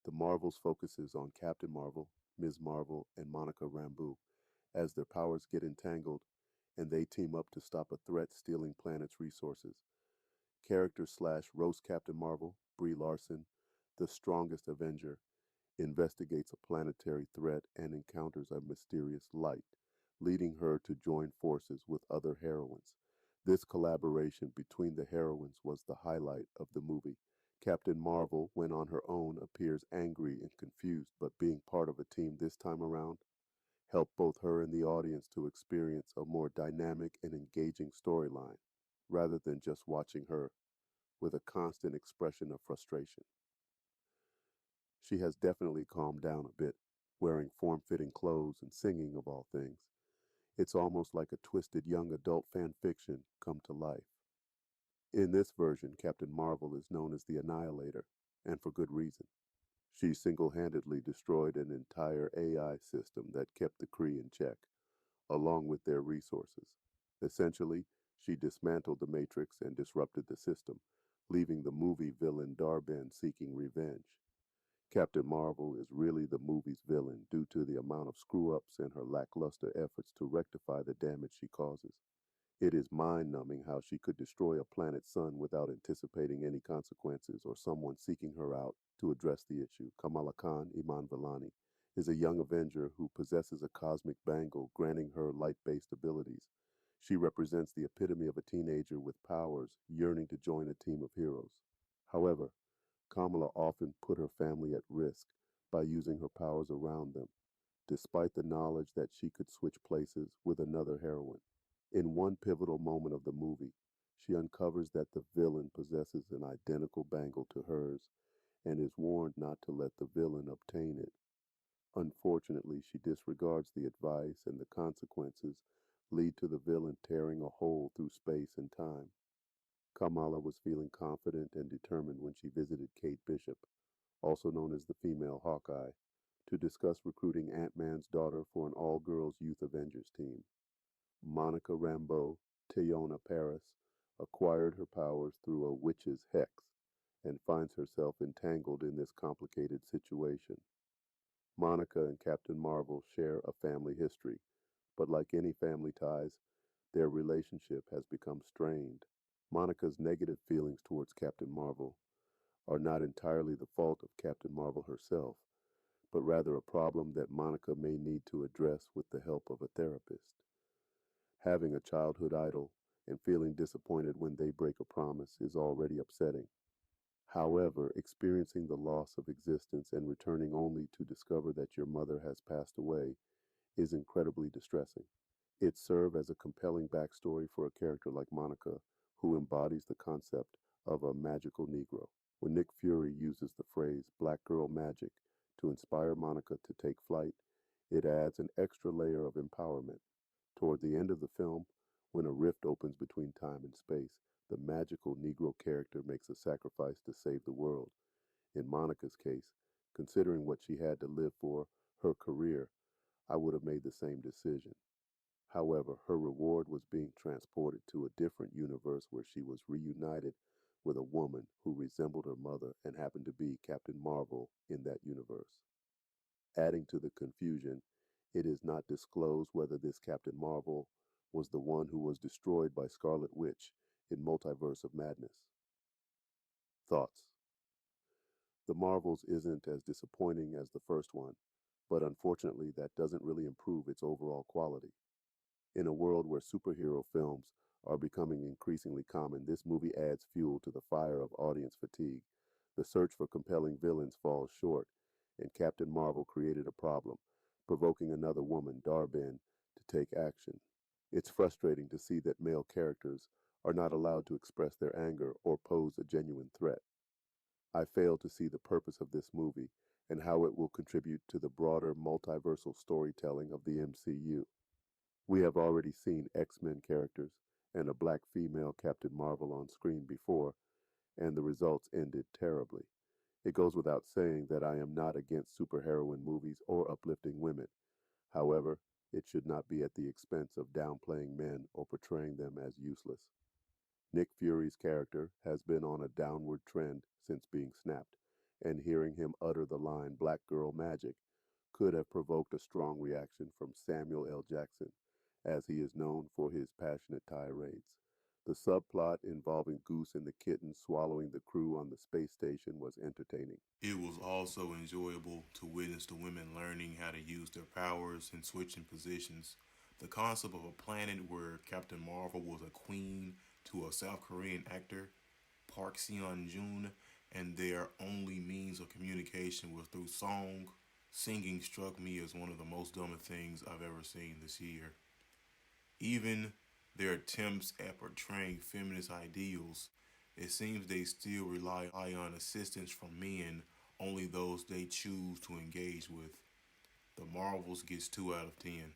The Marvels focuses on Captain Marvel, Ms. Marvel, and Monica Rambeau as their powers get entangled and they team up to stop a threat stealing planet's resources. Character slash roast Captain Marvel, Brie Larson, the strongest Avenger, investigates a planetary threat and encounters a mysterious light, leading her to join forces with other heroines. This collaboration between the heroines was the highlight of the movie. Captain Marvel, when on her own, appears angry and confused, but being part of a team this time around helped both her and the audience to experience a more dynamic and engaging storyline, rather than just watching her with a constant expression of frustration. She has definitely calmed down a bit, wearing form fitting clothes and singing of all things. It's almost like a twisted young adult fan fiction come to life. In this version, Captain Marvel is known as the Annihilator, and for good reason. She single handedly destroyed an entire AI system that kept the Kree in check, along with their resources. Essentially, she dismantled the Matrix and disrupted the system, leaving the movie villain dar-benn seeking revenge. Captain Marvel is really the movie's villain due to the amount of screw ups and her lackluster efforts to rectify the damage she causes. It is mind numbing how she could destroy a planet's sun without anticipating any consequences or someone seeking her out to address the issue. Kamala Khan, Iman Vellani, is a young Avenger who possesses a cosmic bangle granting her light based abilities. She represents the epitome of a teenager with powers yearning to join a team of heroes. However, Kamala often put her family at risk by using her powers around them, despite the knowledge that she could switch places with another heroine. In one pivotal moment of the movie, she uncovers that the villain possesses an identical bangle to hers and is warned not to let the villain obtain it. Unfortunately, she disregards the advice, and the consequences lead to the villain tearing a hole through space and time. Kamala was feeling confident and determined when she visited Kate Bishop, also known as the female Hawkeye, to discuss recruiting Ant Man's daughter for an all girls Youth Avengers team. Monica Rambeau, Teyona Paris, acquired her powers through a witch's hex and finds herself entangled in this complicated situation. Monica and Captain Marvel share a family history, but like any family ties, their relationship has become strained. Monica's negative feelings towards Captain Marvel are not entirely the fault of Captain Marvel herself, but rather a problem that Monica may need to address with the help of a therapist. Having a childhood idol and feeling disappointed when they break a promise is already upsetting. However, experiencing the loss of existence and returning only to discover that your mother has passed away is incredibly distressing. It served as a compelling backstory for a character like Monica, who embodies the concept of a magical Negro. When Nick Fury uses the phrase "black girl magic" to inspire Monica to take flight, it adds an extra layer of empowerment. Toward the end of the film, when a rift opens between time and space, the magical Negro character makes a sacrifice to save the world. In Monica's case, considering what she had to live for her career, I would have made the same decision. However, her reward was being transported to a different universe where she was reunited with a woman who resembled her mother and happened to be Captain Marvel in that universe. Adding to the confusion, it is not disclosed whether this Captain Marvel was the one who was destroyed by Scarlet Witch in Multiverse of Madness. Thoughts? The Marvels isn't as disappointing as the first one, but unfortunately, that doesn't really improve its overall quality. In a world where superhero films are becoming increasingly common, this movie adds fuel to the fire of audience fatigue. The search for compelling villains falls short, and Captain Marvel created a problem, provoking another woman, dar-benn, to take action. It's frustrating to see that male characters are not allowed to express their anger or pose a genuine threat. I fail to see the purpose of this movie and how it will contribute to the broader multiversal storytelling of the MCU. We have already seen X-Men characters and a black female Captain Marvel on screen before, and the results ended terribly. It goes without saying that I am not against superheroine movies or uplifting women. However, it should not be at the expense of downplaying men or portraying them as useless. Nick Fury's character has been on a downward trend since being snapped, and hearing him utter the line "Black Girl Magic" could have provoked a strong reaction from Samuel L. Jackson, as he is known for his passionate tirades. The subplot involving Goose and the kittens swallowing the crew on the space station was entertaining. It was also enjoyable to witness the women learning how to use their powers and switching positions. The concept of a planet where Captain Marvel was a queen to a South Korean actor, Park Seon Joon, and their only means of communication was through song. Singing struck me as one of the most dumbest things I've ever seen this year. Even their attempts at portraying feminist ideals, it seems they still rely on assistance from men, only those they choose to engage with. The Marvels gets 2 out of 10.